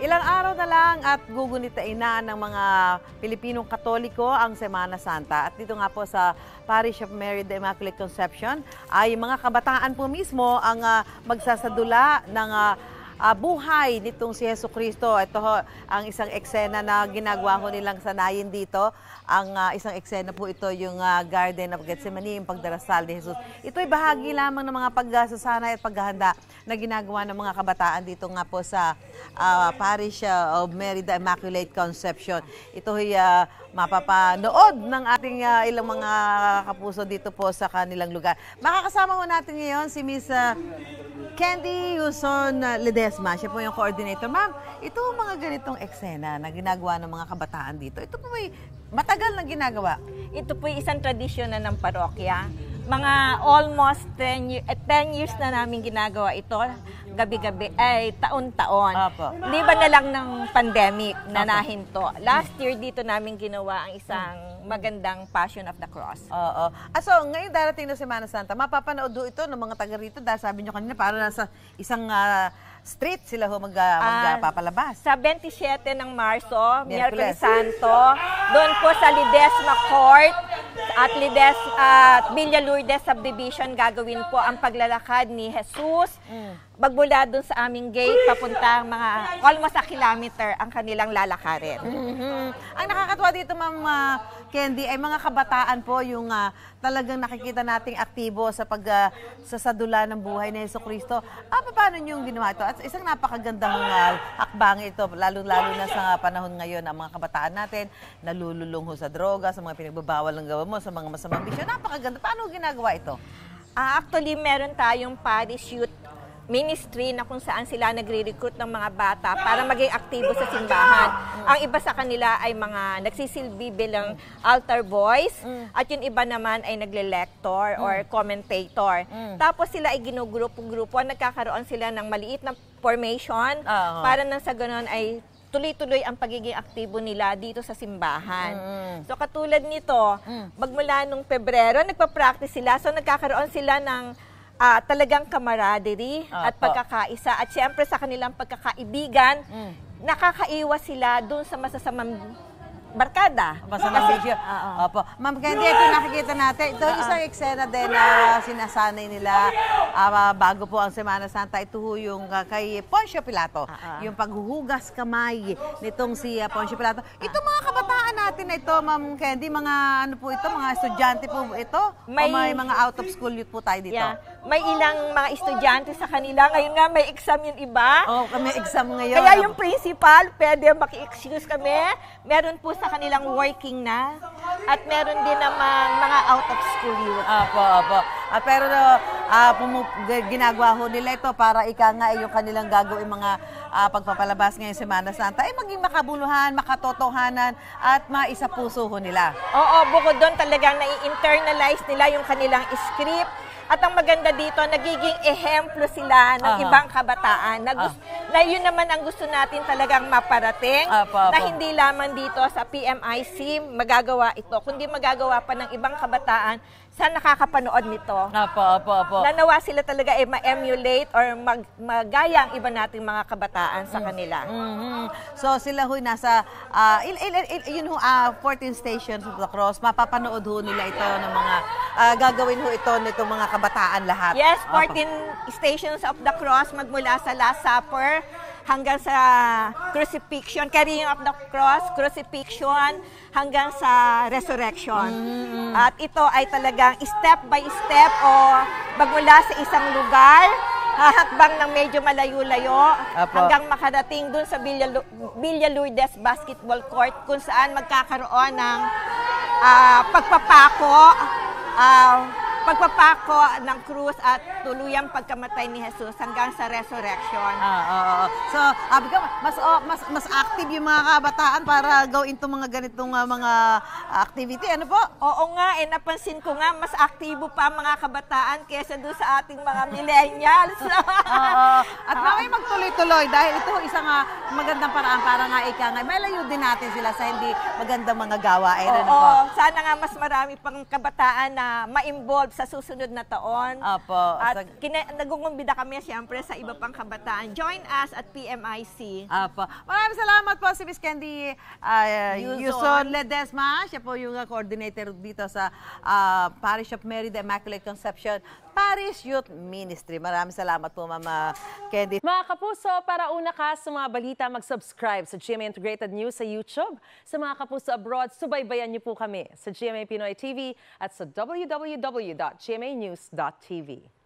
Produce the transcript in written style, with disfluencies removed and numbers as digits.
Ilang araw na lang at gugunitain na ng mga Pilipinong Katoliko ang Semana Santa. At dito nga po sa Parish of Mary the Immaculate Conception ay mga kabataan po mismo ang magsasadula ng buhay nitong si Jesucristo. Ito ho, ang isang eksena na ginagawa ko nilang sanayin dito. Ang isang eksena po ito yung Garden of Gethsemane, yung pagdarasal ni Jesus. Ito ay bahagi lamang ng mga pagsasanay at paghahanda na ginagawa ng mga kabataan dito nga po sa Parish of Mary the Immaculate Conception. Ito ay mapapanood ng ating ilang mga kapuso dito po sa kanilang lugar. Makakasama ho natin ngayon si Miss Candy Yuson Ledesma. Siya po yung coordinator. Ma'am, ito mga ganitong eksena na ginagawa ng mga kabataan dito. Ito po ay matagal na ginagawa. Ito po isang tradisyon na ng parokya. Mga almost 10 years na namin ginagawa ito. Gabi-gabi, ay taon-taon. Liban na lang ng pandemic na nahinto. Last year dito namin ginawa ang isang magandang Passion of the Cross. Oo. So, ngayon darating na Semana Santa, mapapanood ito ng mga taga rito dahil sabi nyo kanina, parang nasa isang street sila ho magpapalabas. Sa 27 ng Marso, Miyerkules Santo, doon po sa Ledesma Court at Villa Lourdes Subdivision, gagawin po ang paglalakad ni Jesus. Magmula doon sa aming gate, papunta mga almost a kilometer ang kanilang lalakarin. Ang nakakatuwa dito, Ma'am Candy, ay mga kabataan po yung talagang nakikita nating aktibo sa pagsasadula ng buhay ni Jesucristo. Paano nyo yung ginawa ito? At isang napakagandang hakbang ito, lalo-lalo na sa panahon ngayon ang mga kabataan natin, nalululong ho sa droga, sa mga pinagbabawal ng gawa mo, sa mga masamang bisyo. Napakaganda. Paano ginagawa ito? Actually, meron tayong Parish Youth Ministry na kung saan sila nagre-recruit ng mga bata para maging aktibo sa simbahan. Ang iba sa kanila ay mga nagsisilbi bilang altar boys at yung iba naman ay nagle-lector or commentator. Tapos sila ay ginugrupo-grupo, nagkakaroon sila ng maliit na formation para nang sa ganon ay tuloy-tuloy ang pagiging aktibo nila dito sa simbahan. So katulad nito, magmula nung Pebrero, nagpa-practice sila. So nagkakaroon sila ng talagang camaraderie at pagkakaisa. At siyempre sa kanilang pagkakaibigan, nakakaiwas sila dun sa masasamang barkada. Masamang bisyo. Opo. Ma'am Candy, ito nakikita natin. Ito isang eksena din na sinasanay nila bago po ang Semana Santa. Ito yung kay Poncio Pilato. Yung paghuhugas kamay nitong si Poncio Pilato. Ito mga kabataan natin na ito, Ma'am Candy, mga ano po ito, mga estudyante po ito? May mga out of school youth po tayo dito? Yeah. May ilang mga estudyante sa kanila. Ngayon nga may exam yung iba. May exam ngayon. Kaya yung principal, pwede maki-excuse kami. Meron po sa kanilang working na. At meron din naman mga out of school youth. Opo. Pero ginagawa ho nila ito para ika nga yung kanilang gagawin mga pagpapalabas ngayong Semana Santa ay maging makabuluhan, makatotohanan at maisapuso ho nila. Oo, bukod doon talagang nai-internalize nila yung kanilang script. At ang maganda dito, nagiging ehemplo sila ng ibang kabataan. Na yun naman ang gusto natin talagang maparating. Na hindi lamang dito sa PMIC magagawa ito, kundi magagawa pa ng ibang kabataan sa nakakapanood nito. Nanawa sila talaga ma-emulate or magaya ang iba nating mga kabataan sa kanila. So sila ho nasa 14 stations of the cross. Mapapanood ho nila ito ng mga gagawin ho ito nitong mga kabataan lahat. Yes, 14 stations of the cross magmula sa Last Supper hanggang sa crucifixion, carrying of the cross, crucifixion, hanggang sa resurrection. At ito ay talagang step by step o magmula sa isang lugar, hahakbang ng medyo malayo-layo hanggang makarating dun sa Villa Lourdes Basketball Court kung saan magkakaroon ng pagpapako ng krus at tuluyang pagkamatay ni Jesus hanggang sa resurrection. So, mas active yung mga kabataan para gawin itong mga ganitong mga activity. Ano po? Oo nga, napansin ko nga, mas aktibo pa mga kabataan kesa doon sa ating mga millennials. At may magtuloy-tuloy dahil ito isang magandang paraan para nga malayo din natin sila sa hindi magandang mga gawain. Sana nga mas marami pang kabataan na ma-involve sa susunod na taon. Opo. At nagungumbida kami siyempre sa iba pang kabataan. Join us at PMIC. Apo. Maraming salamat po si Miss Candy Yuson Ledesma. Siya po yung coordinator dito sa Parish of Mary the Immaculate Conception Parish Youth Ministry. Maraming salamat po, Mama Candy. Mga kapuso, para una ka sa mga balita, mag-subscribe sa GMA Integrated News sa YouTube. Sa mga kapuso abroad, subaybayan niyo po kami sa GMA Pinoy TV at sa www.gmanews.tv.